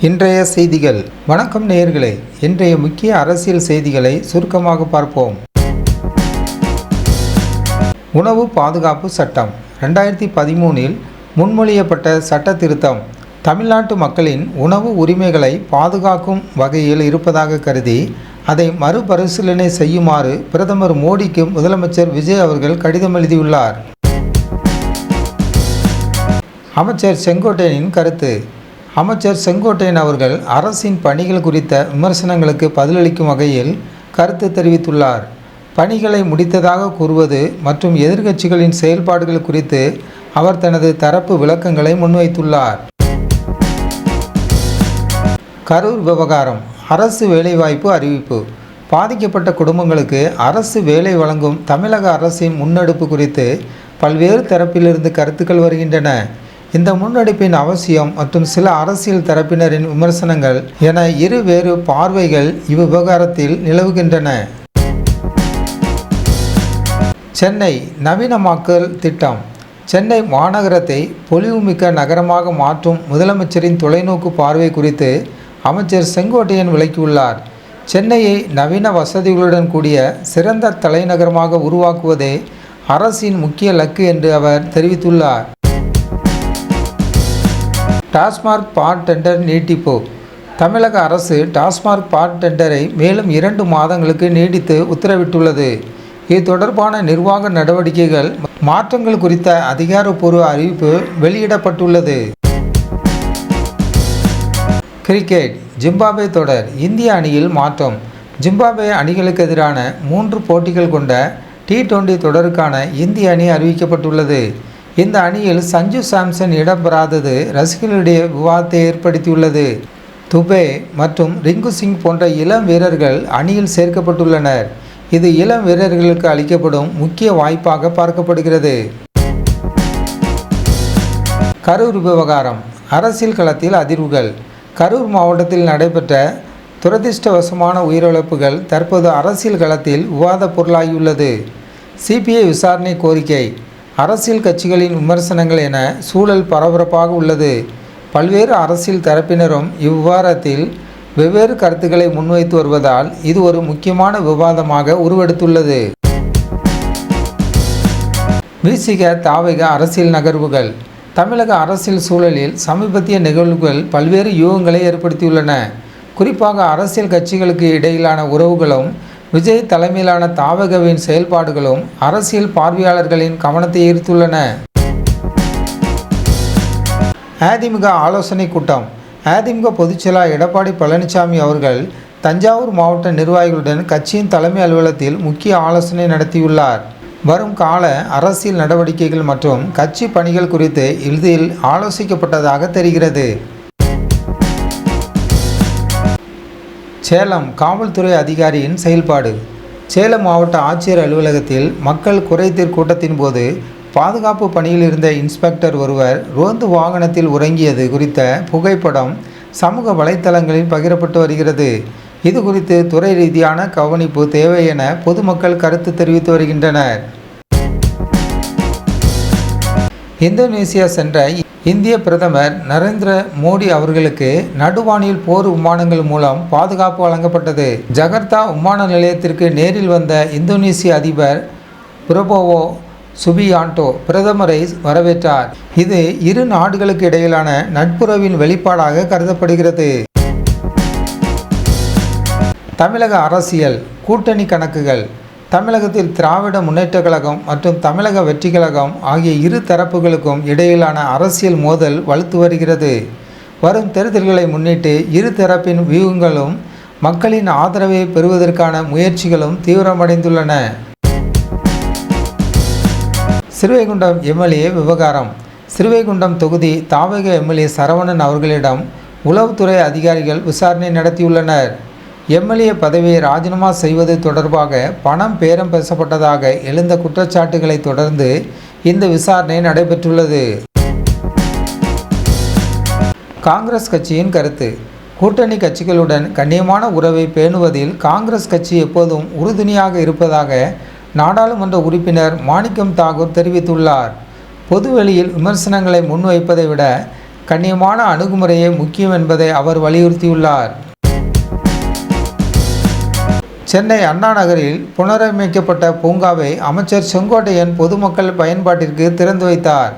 இன்றைய செய்திகள். வணக்கம் நேயர்களே, இன்றைய முக்கிய அரசியல் செய்திகளை சுருக்கமாக பார்ப்போம். உணவு பாதுகாப்பு சட்டம் 2013 முன்மொழியப்பட்ட சட்ட திருத்தம் தமிழ்நாட்டு மக்களின் உணவு உரிமைகளை பாதுகாக்கும் வகையில் இருப்பதாக கருதி அதை மறுபரிசீலனை செய்யுமாறு பிரதமர் மோடிக்கு முதலமைச்சர் விஜய் அவர்கள் கடிதம் எழுதியுள்ளார். அமைச்சர் செங்கோட்டையனின் கருத்து. அமைச்சர் செங்கோட்டையன் அவர்கள் அரசின் பணிகள் குறித்த விமர்சனங்களுக்கு பதிலளிக்கும் வகையில் கருத்து தெரிவித்துள்ளார். பணிகளை முடித்ததாக கூறுவது மற்றும் எதிர்க்கட்சிகளின் செயல்பாடுகள் குறித்து அவர் தனது தரப்பு விளக்கங்களை முன்வைத்துள்ளார். கரூர் விவகாரம். அரசு வேலைவாய்ப்பு அறிவிப்பு. பாதிக்கப்பட்ட குடும்பங்களுக்கு அரசு வேலை வழங்கும் தமிழக அரசின் முன்னெடுப்பு குறித்து பல்வேறு தரப்பிலிருந்து கருத்துக்கள் வருகின்றன. இந்த முன்னெடுப்பின் அவசியம் மற்றும் சில அரசியல் தரப்பினரின் விமர்சனங்கள் என இருவேறு பார்வைகள் இவ்விவகாரத்தில் நிலவுகின்றன. சென்னை நவீனமாக்கல் திட்டம். சென்னை மாநகரத்தை பொலிவுமிக்க நகரமாக மாற்றும் முதலமைச்சரின் தொலைநோக்கு பார்வை குறித்து அமைச்சர் செங்கோட்டையன் விளக்கியுள்ளார். சென்னையை நவீன வசதிகளுடன் கூடிய சிறந்த தலைநகரமாக உருவாக்குவதே அரசின் முக்கிய இலக்கு என்று அவர் தெரிவித்துள்ளார். டாஸ்மாக் பார் டெண்டர் நீட்டிப்பு. தமிழக அரசு டாஸ்மாக் பார் டெண்டரை மேலும் 2 மாதங்களுக்கு நீடித்து உத்தரவிட்டுள்ளது. இது தொடர்பான நிர்வாக நடவடிக்கைகள் மாற்றங்கள் குறித்த அதிகாரப்பூர்வ அறிவிப்பு வெளியிடப்பட்டுள்ளது. கிரிக்கெட். ஜிம்பாப்வே தொடர். இந்திய அணியில் மாற்றம். ஜிம்பாப்வே அணிகளுக்கு எதிரான 3 போட்டிகள் கொண்ட T20 தொடருக்கான இந்திய அணி அறிவிக்கப்பட்டுள்ளது. இந்த அணியில் சஞ்சு சாம்சன் இடம்பெறாதது ரசிகர்களிடையே விவாதத்தை ஏற்படுத்தியுள்ளது. துபே மற்றும் ரிங்கு சிங் போன்ற இளம் வீரர்கள் அணியில் சேர்க்கப்பட்டுள்ளனர். இது இளம் வீரர்களுக்கு அளிக்கப்படும் முக்கிய வாய்ப்பாக பார்க்கப்படுகிறது. கரூர் விவகாரம். அரசியல் களத்தில் அதிர்வுகள். கரூர் மாவட்டத்தில் நடைபெற்ற துரதிர்ஷ்டவசமான உயிரிழப்புகள் தற்போது அரசியல் களத்தில் விவாத பொருளாகியுள்ளது. சிபிஐ விசாரணை கோரிக்கை. அரசியல் கட்சிகளின் விமர்சனங்கள் என சூழல் பரபரப்பாக உள்ளது. பல்வேறு அரசியல் தரப்பினரும் இவ்விவகாரத்தில் வெவ்வேறு கருத்துக்களை முன்வைத்து வருவதால் இது ஒரு முக்கியமான விவாதமாக உருவெடுத்துள்ளது. விசிக தாவக அரசியல் நகர்வுகள். தமிழக அரசியல் சூழலில் சமீபத்திய நிகழ்வுகள் பல்வேறு யூகங்களை ஏற்படுத்தியுள்ளன. குறிப்பாக அரசியல் கட்சிகளுக்கு இடையிலான உறவுகளும் விஜய் தலைமையிலான தாவகவின் செயல்பாடுகளும் அரசியல் பார்வையாளர்களின் கவனத்தை ஈர்த்துள்ளன. அதிமுக ஆலோசனை கூட்டம். அதிமுக பொதுச்செயலாளர் எடப்பாடி பழனிசாமி அவர்கள் தஞ்சாவூர் மாவட்ட நிர்வாகிகளுடன் கட்சியின் தலைமை அலுவலகத்தில் முக்கிய ஆலோசனை நடத்தியுள்ளார். வரும் கால அரசியல் நடவடிக்கைகள் மற்றும் கட்சி பணிகள் குறித்து இதில் ஆலோசிக்கப்பட்டதாக தெரிகிறது. சேலம் காவல்துறை அதிகாரியின் செயல்பாடு. சேலம் மாவட்ட ஆட்சியர் அலுவலகத்தில் மக்கள் குறைதீர் கூட்டத்தின் போது பாதுகாப்பு பணியில் இருந்த இன்ஸ்பெக்டர் ஒருவர் ரோந்து வாகனத்தில் உறங்கியது குறித்த புகைப்படம் சமூக வலைத்தளங்களில் பகிரப்பட்டு வருகிறது. இது குறித்து துறை ரீதியான கவனிப்பு தேவை என பொதுமக்கள் கருத்து தெரிவித்து வருகின்றனர். இந்தோனேசியா சென்ற இந்திய பிரதமர் நரேந்திர மோடி அவர்களுக்கு நடுவானில் போர் விமானங்கள் மூலம் பாதுகாப்பு வழங்கப்பட்டது. ஜகர்த்தா விமான நிலையத்திற்கு நேரில் வந்த இந்தோனேசிய அதிபர் பிரபோவோ சுபியாண்டோ பிரதமரை வரவேற்றார். இது இரு நாடுகளுக்கு இடையிலான நட்புறவின் வெளிப்பாடாக கருதப்படுகிறது. தமிழக அரசியல் கூட்டணி கணக்குகள். தமிழகத்தில் திராவிட முன்னேற்றக் கழகம் மற்றும் தமிழக வெற்றி கழகம் ஆகிய இரு தரப்புகளுக்கும் இடையிலான அரசியல் மோதல் வலுத்து வருகிறது. வரும் தேர்தல்களை முன்னிட்டு இரு தரப்பின் வியூகங்களும் மக்களின் ஆதரவை பெறுவதற்கான முயற்சிகளும் தீவிரமடைந்துள்ளன. ஸ்ரீவைகுண்டம் எம்எல்ஏ விவகாரம். ஸ்ரீவைகுண்டம் தொகுதி தாவக எம்எல்ஏ சரவணன் அவர்களிடம் உளவுத்துறை அதிகாரிகள் விசாரணை நடத்தியுள்ளனர். எம்எல்ஏ பதவியை ராஜினாமா செய்வது தொடர்பாக பணம் பேரம் பேசப்பட்டதாக எழுந்த குற்றச்சாட்டுகளை தொடர்ந்து இந்த விசாரணை நடைபெற்றுள்ளது. காங்கிரஸ் கட்சியின் கருத்து. கூட்டணி கட்சிகளுடன் கண்ணியமான உறவை பேணுவதில் காங்கிரஸ் கட்சி எப்போதும் உறுதுணையாக இருப்பதாக நாடாளுமன்ற உறுப்பினர் மாணிக்கம் தாகூர் தெரிவித்துள்ளார். பொதுவெளியில் விமர்சனங்களை முன்வைப்பதை விட கண்ணியமான அணுகுமுறையே முக்கியம் என்பதை அவர் வலியுறுத்தியுள்ளார். சென்னை அண்ணா நகரில் புனரமைக்கப்பட்ட பூங்காவை அமைச்சர் செங்கோட்டையன் பொதுமக்கள் பயன்பாட்டிற்கு திறந்து வைத்தார்.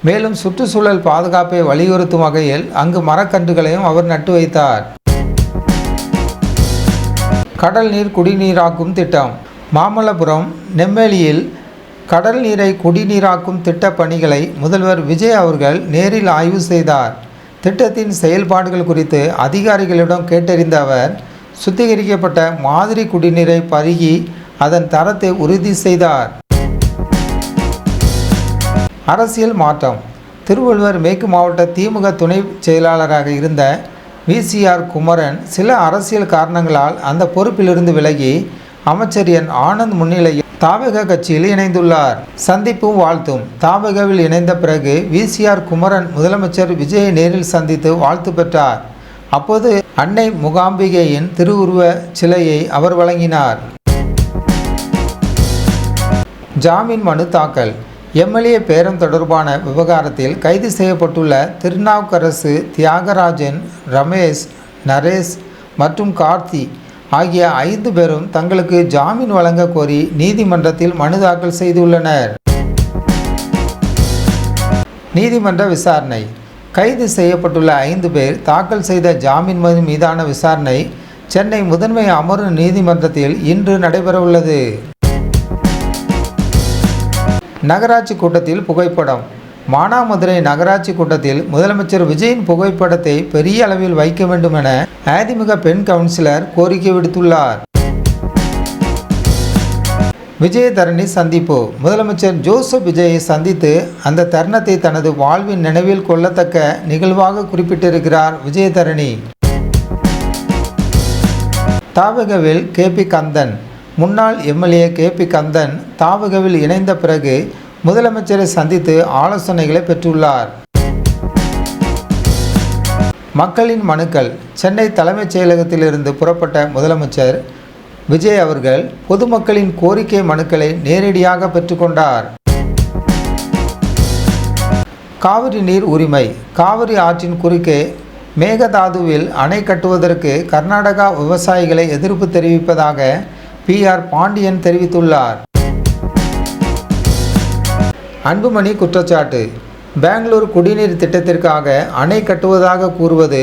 மேலும் சுற்றுச்சூழல் பாதுகாப்பை வலியுறுத்தும் வகையில் அங்கு மரக்கன்றுகளையும் அவர் நட்டு வைத்தார். கடல் நீர் குடிநீராக்கும் திட்டம். மாமல்லபுரம் நெம்மேலியில் கடல் நீரை குடிநீராக்கும் திட்ட பணிகளை முதல்வர் விஜய் அவர்கள் நேரில் ஆய்வு செய்தார். திட்டத்தின் செயல்பாடுகள் குறித்து அதிகாரிகளிடம் கேட்டறிந்த அவர் சுத்திகரிக்கப்பட்ட மாதிரி குடிநீரை பருகி அதன் தரத்தை உறுதி செய்தார். அரசியல் மாற்றம். திருவள்ளுவர் மேற்கு மாவட்ட திமுக துணை செயலாளராக இருந்த VCR குமரன் சில அரசியல் காரணங்களால் அந்த பொறுப்பிலிருந்து விலகி அமைச்சர் என் ஆனந்த் முன்னிலையில் தாவக கட்சியில் இணைந்துள்ளார். சந்திப்பும் வாழ்த்தும். தாவகவில் இணைந்த பிறகு VCR குமரன் முதலமைச்சர் விஜயை நேரில் சந்தித்து வாழ்த்து பெற்றார். அப்போது அன்னை மூகாம்பிகையின் திருவுருவ சிலையை அவர் வழங்கினார். ஜாமீன் மனு தாக்கல். MLA பேரம் தொடர்பான விவகாரத்தில் கைது செய்யப்பட்டுள்ள திருநாவுக்கரசு, தியாகராஜன், ரமேஷ், நரேஷ் மற்றும் கார்த்தி ஆகிய 5 பேரும் தங்களுக்கு ஜாமீன் வழங்க கோரி நீதிமன்றத்தில் மனு தாக்கல் செய்துள்ளனர். நீதிமன்ற விசாரணை. கைது செய்யப்பட்டுள்ள 5 பேர் தாக்கல் செய்த ஜாமீன் மனு மீதான விசாரணை சென்னை முதன்மை அமர்வு நீதிமன்றத்தில் இன்று நடைபெறவுள்ளது. நகராட்சி கூட்டத்தில் புகைப்படம். மானாமதுரை நகராட்சி கூட்டத்தில் முதலமைச்சர் விஜயின் புகைப்படத்தை பெரிய அளவில் வைக்க வேண்டும் என அதிமுக பெண் கவுன்சிலர் கோரிக்கை விடுத்துள்ளார். விஜயதரணி சந்திப்பு. முதலமைச்சர் ஜோசப் விஜயை சந்தித்து அந்த தருணத்தை தனது வாழ்வின் நினைவில் கொள்ளத்தக்க நிகழ்வாக குறிப்பிட்டிருக்கிறார் விஜயதரணி. தாவகவில் KP கந்தன். முன்னாள் MLA KP கந்தன் தாவகவில் இணைந்த பிறகு முதலமைச்சரை சந்தித்து ஆலோசனைகளை பெற்றுள்ளார். மக்களின் மனுக்கள். சென்னை தலைமைச் செயலகத்திலிருந்து புறப்பட்ட முதலமைச்சர் விஜய் அவர்கள் பொதுமக்களின் கோரிக்கை மனுக்களை நேரடியாக பெற்றுக்கொண்டார். காவிரி நீர் உரிமை. காவிரி ஆற்றின் குறுக்கே மேகதாதுவில் அணை கட்டுவதற்கு கர்நாடகா விவசாயிகளை எதிர்ப்பு தெரிவிப்பதாக PR பாண்டியன் தெரிவித்துள்ளார். அன்புமணி குற்றச்சாட்டு. பெங்களூர் குடிநீர் திட்டத்திற்காக அணை கட்டுவதாக கூறுவது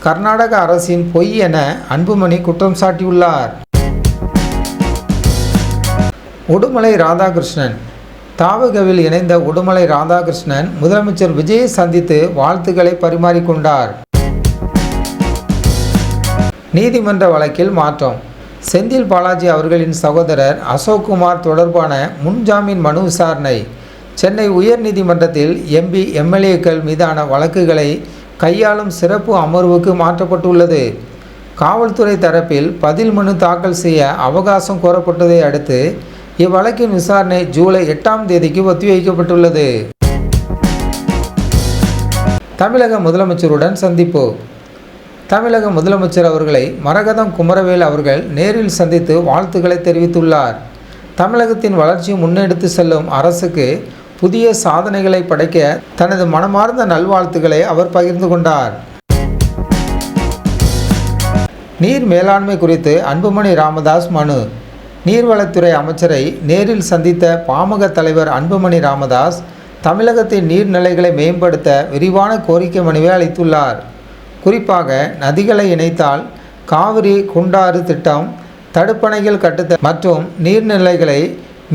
கர்நாடக அரசின் பொய் என அன்புமணி குற்றம் சாட்டியுள்ளார். உடுமலை ராதாகிருஷ்ணன். தாவகவில் இணைந்த உடுமலை ராதாகிருஷ்ணன் முதலமைச்சர் விஜயை சந்தித்து வாழ்த்துக்களை பரிமாறிக்கொண்டார். நீதிமன்ற வழக்கில் மாற்றம். செந்தில் பாலாஜி அவர்களின் சகோதரர் அசோக்குமார் தொடர்பான முன்ஜாமீன் மனு விசாரணை சென்னை உயர்நீதிமன்றத்தில் MP MLAக்கள் மீதான வழக்குகளை கையாளும் சிறப்பு அமர்வுக்கு மாற்றப்பட்டுள்ளது. காவல்துறை தரப்பில் பதில் மனு தாக்கல் செய்ய அவகாசம் கோரப்பட்டதை அடுத்து இவ்வழக்கின் விசாரணை ஜூலை 8ஆம் தேதிக்கு ஒத்திவைக்கப்பட்டுள்ளது. தமிழக முதலமைச்சருடன் சந்திப்பு. தமிழக முதலமைச்சர் அவர்களை மரகதம் குமரவேல் அவர்கள் நேரில் சந்தித்து வாழ்த்துக்களை தெரிவித்துள்ளார். தமிழகத்தின் வளர்ச்சி முன்னெடுத்து செல்லும் அரசுக்கு புதிய சாதனைகளை படைக்க தனது மனமார்ந்த நல்வாழ்த்துக்களை அவர் பகிர்ந்து கொண்டார். நீர் மேலாண்மை குறித்து அன்புமணி ராமதாஸ் மனு. நீர்வளத்துறை அமைச்சரை நேரில் சந்தித்த பாமக தலைவர் அன்புமணி ராமதாஸ் தமிழகத்தின் நீர்நிலைகளை மேம்படுத்த விரிவான கோரிக்கை மனுவை அளித்துள்ளார். குறிப்பாக நதிகளை இணைத்தால் காவிரி குண்டாறு திட்டம், தடுப்பணைகள் கட்டுதல் மற்றும் நீர்நிலைகளை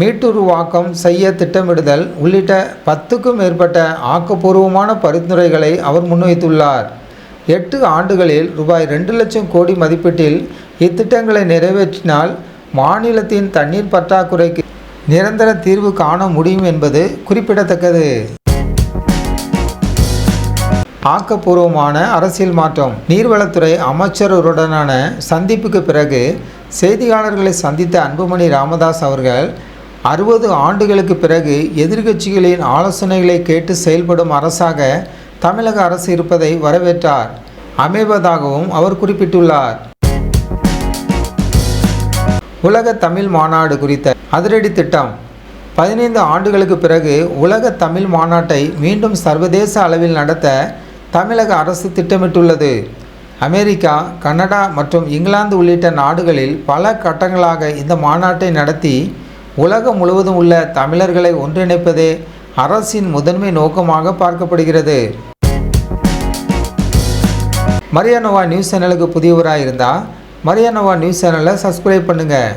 மீட்டுருவாக்கம் செய்ய திட்டமிடுதல் உள்ளிட்ட 10க்கும் மேற்பட்ட ஆக்கப்பூர்வமான பரிந்துரைகளை அவர் முன்வைத்துள்ளார். 8 ஆண்டுகளில் ரூபாய் 2 லட்சம் கோடி மதிப்பீட்டில் இத்திட்டங்களை நிறைவேற்றினால் மாநிலத்தின் தண்ணீர் பற்றாக்குறைக்கு நிரந்தர தீர்வு காண முடியும் என்பது குறிப்பிடத்தக்கது. ஆக்கப்பூர்வமான அரசியல் மாற்றம். நீர்வளத்துறை அமைச்சருடனான சந்திப்புக்கு பிறகு செய்தியாளர்களை சந்தித்த அன்புமணி ராமதாஸ் அவர்கள் 60 ஆண்டுகளுக்கு பிறகு எதிர்க்கட்சிகளின் ஆலோசனைகளை கேட்டு செயல்படும் அரசாக தமிழக அரசு இருப்பதை வரவேற்றார் அமைவதாகவும் அவர் குறிப்பிட்டுள்ளார். உலக தமிழ் மாநாடு குறித்த அதிரடி திட்டம். 15 ஆண்டுகளுக்கு பிறகு உலக தமிழ் மாநாட்டை மீண்டும் சர்வதேச அளவில் நடத்த தமிழக அரசு திட்டமிட்டுள்ளது. அமெரிக்கா, கனடா மற்றும் இங்கிலாந்து உள்ளிட்ட நாடுகளில் பல கட்டங்களாக இந்த மாநாட்டை நடத்தி உலகம் முழுவதும் உள்ள தமிழர்களை ஒன்றிணைப்பதே அரசின் முதன்மை நோக்கமாக பார்க்கப்படுகிறது. மரியா நோவா நியூஸ் சேனலுக்கு புதியவராக இருந்தால் மரியா நோவா நியூஸ் சேனலை சப்ஸ்கிரைப் பண்ணுங்கள்.